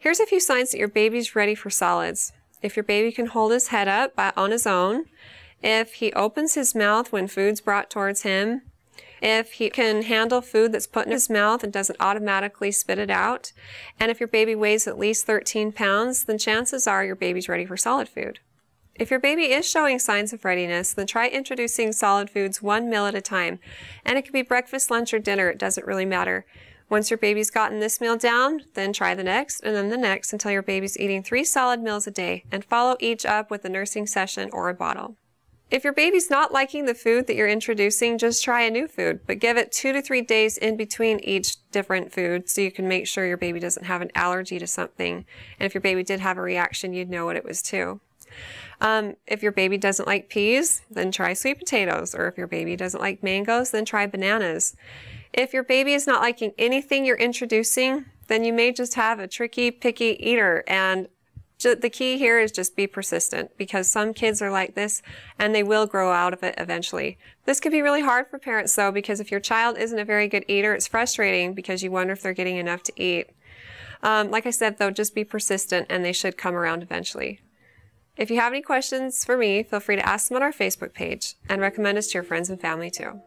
Here's a few signs that your baby's ready for solids. If your baby can hold his head up on his own, if he opens his mouth when food's brought towards him, if he can handle food that's put in his mouth and doesn't automatically spit it out, and if your baby weighs at least 13 pounds, then chances are your baby's ready for solid food. If your baby is showing signs of readiness, then try introducing solid foods one meal at a time. And it could be breakfast, lunch, or dinner. It doesn't really matter. Once your baby's gotten this meal down, then try the next, and then the next until your baby's eating 3 solid meals a day, and follow each up with a nursing session or a bottle. If your baby's not liking the food that you're introducing, just try a new food, but give it 2 to 3 days in between each different food so you can make sure your baby doesn't have an allergy to something. And if your baby did have a reaction, you'd know what it was too. If your baby doesn't like peas, then try sweet potatoes. Or if your baby doesn't like mangoes, then try bananas. If your baby is not liking anything you're introducing, then you may just have a tricky, picky eater. And the key here is just be persistent, because some kids are like this and they will grow out of it eventually. This can be really hard for parents though, because if your child isn't a very good eater, it's frustrating because you wonder if they're getting enough to eat. Like I said though, just be persistent and they should come around eventually. If you have any questions for me, feel free to ask them on our Facebook page, and recommend us to your friends and family too.